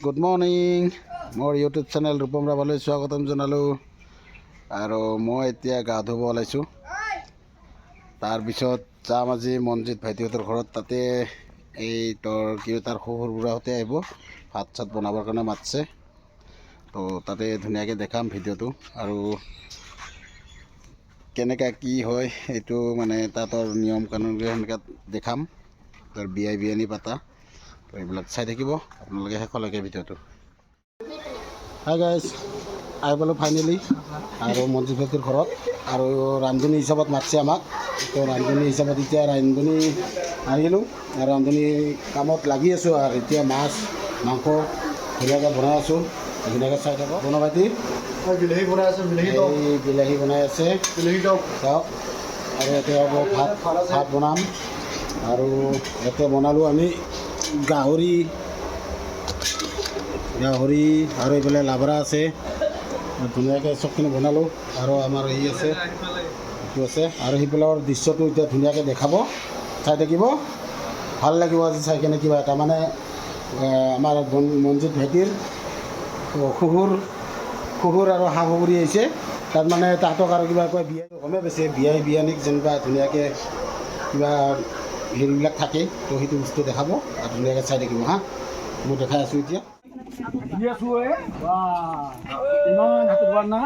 Good morning মোৰ YouTube channel Rupam ৰাভালৈ স্বাগতম জনালোঁ। আৰু মই এতিয়া গা ধুব ওলাইছোঁ। তাৰপিছত যাম আজি মনজিত ভাইটিহঁতৰ ঘৰত। তাতে এই তাৰ শহুৰ বুঢ়াহঁতে আহিব, ভাত চাত বনাবৰ কাৰণে মাতিছে। তো তাতে ধুনীয়াকৈ দেখাম ভিডিঅ'টো, আৰু কেনেকৈ কি হয় এইটো মানে তাতৰ নিয়ম কানুনবিলাক সেনেকৈ দেখাম। তাৰ বিয়ানী পাতা, তো এইবিলাক চাই থাকিব আপোনালোকে শেষলৈকে ভিডিঅ'টো। হাই গাইজ, আহি পালোঁ ফাইনেলি আৰু মনজিত ভাইটিৰ ঘৰত। আৰু ৰান্ধনী হিচাপত মাতিছে আমাক। তো ৰান্ধনী হিচাপত এতিয়া ৰান্ধনী আহিলোঁ আৰু ৰান্ধনী কামত লাগি আছোঁ। আৰু এতিয়া মাছ মাংস ধুনীয়াকৈ বনাই আছোঁ, ধুনীয়াকৈ চাই থাকক। বনোৱা ভাইটি বিলাহী বনাই আছে, বিলাহী বনাই আছে, বিলাহী চাওক। আৰু এতিয়া হ'ব ভাত বনাম। আৰু ইয়াতে বনালোঁ আমি গাহৰি আৰু এইফালে লাবৰা আছে। ধুনীয়াকৈ চবখিনি বনালোঁ। আৰু আমাৰ এই আছে, এইটো আছে। আৰু সেইফালৰ দৃশ্যটো এতিয়া ধুনীয়াকৈ দেখাব, চাই থাকিব, ভাল লাগিব আজি চাই কেনে। কিবা এটা মানে আমাৰ মনজিত ভাইটিৰ শহুৰ আৰু শাহুবুঢ়ী আহিছে। তাত মানে তাহাঁতক আৰু কিবা কয় বিয়া গমে পাইছে, বিয়ানীক যেনিবা ধুনীয়াকৈ কিবা হেৰিবিলাক থাকে। তো সেইটো বস্তু দেখাব আৰু ধুনীয়াকৈ চাই থাকিব হা। মই দেখাই আছোঁ এতিয়া। ইমান হাতত বাৰ না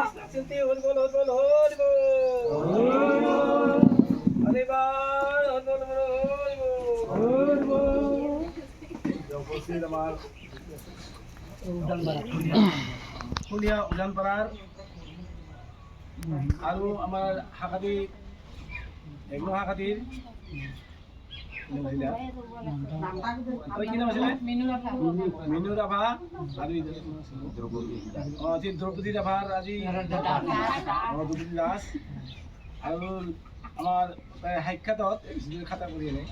উজানপাৰাৰ আৰু আমাৰ শাখাতি এগ্ন শাখাতিৰ মিনু ৰাভা আৰু দ্ৰৌপদী ৰাভাৰ আজি দ্ৰৌপদী দাস। আৰু আমাৰ সাক্ষাতত খাতা কৰি আনে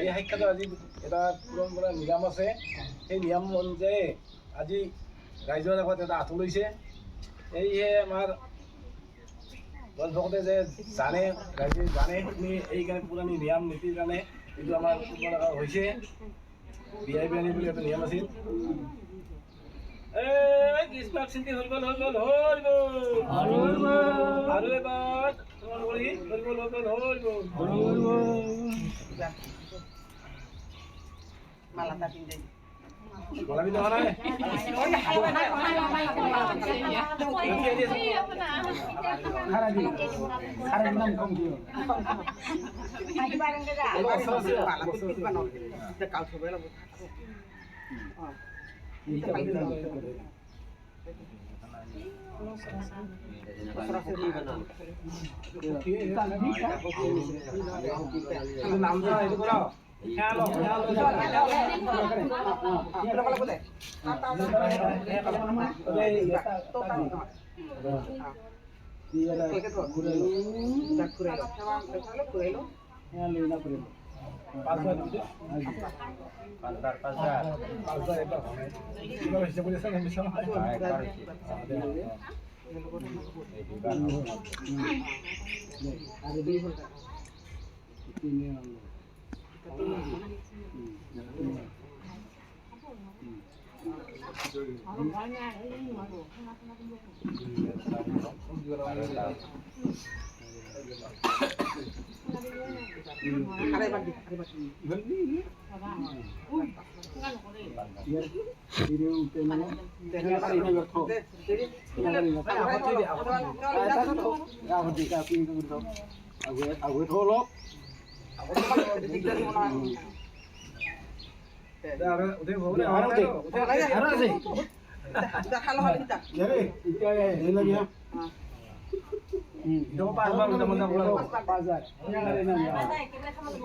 এই সাক্ষাতত আজি এটা পৰম্পৰা নিয়ম আছে। সেই নিয়ম অনুযায়ী আজি ৰাইজৰ আগত এটা আঁঠু লৈছে। এইহে আমাৰ বন্ধুসকলে যে জানে, ৰাইজে জানে, সেইখিনি এইকাৰণে পুৰণি নিয়ম নীতিৰ কাৰণে এইটো আমাৰ কৰিব লগা হৈছে। বিয়ানী বুলি এটা নিয়ম আছিল।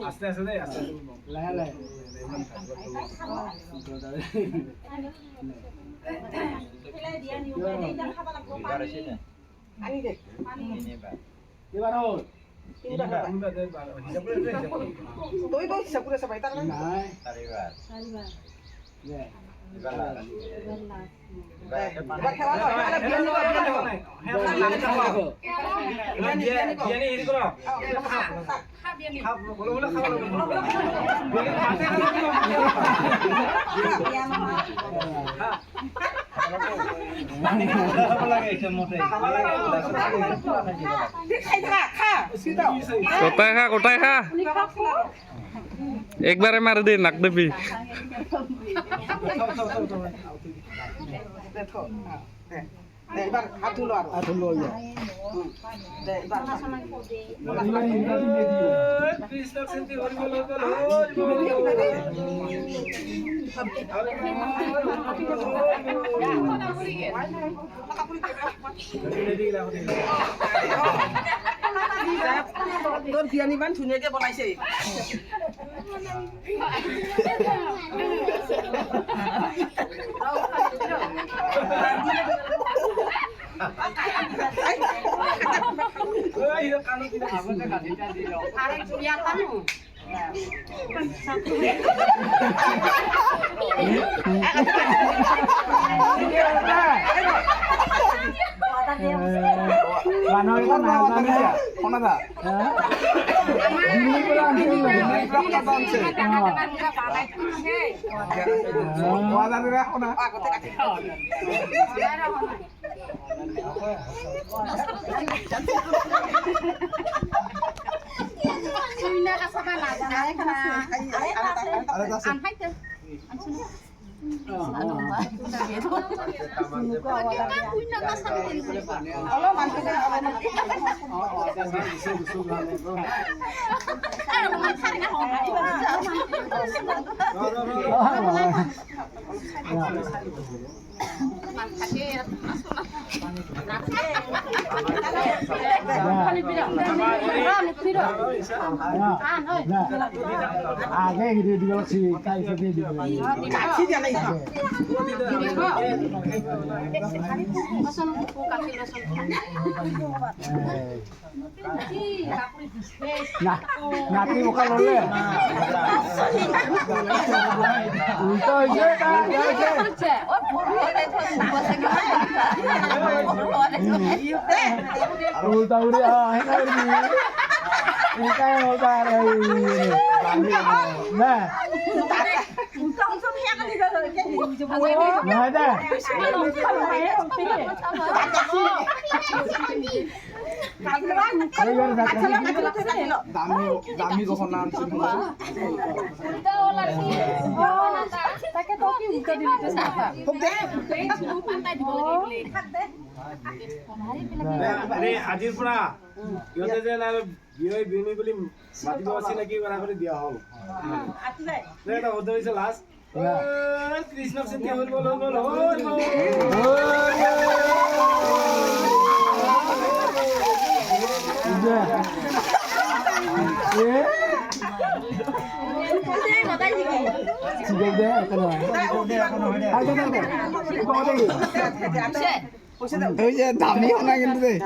আস্তে আস্তে দেই, আস্তে লাহে লাহে বলো বলো খাব কোটায় খা একবারে মারে দে নাক দেবি এবার হাত তুলো আর হাত তুলো কৃষ্ণ শান্তি হরি বল তোর বিয়ানি মান ধুনীয়াকে বনাইছে আগে দিয়ে দিও সি তাই দিয়ে দিও কাছি জানাই নাতি মুখা ললে উল্টো হইছে তা যাইছে উল্টা উড়ি হেনা উড়ি এটা ওটা না দামি কখন নাম আজিৰ পৰা ইহঁতে যে বিনয় বিনি বুলি মাতিব আছে নেকি কৰা কৰি দিয়া হ'ল এটা হতে হৈছে লাষ্ট কৃষ্ণ চিন্তি হল বল বল দামি হোনা কিন্তু দেই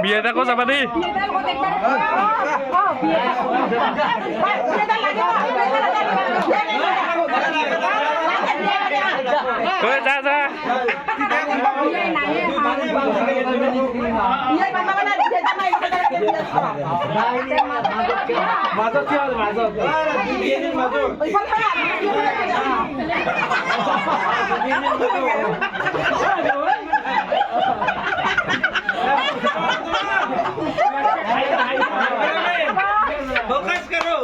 বিয়ে দেখো যাবা দেই যা যা মাজত কি হ'ল মাজত फोकस करो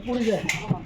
पूरी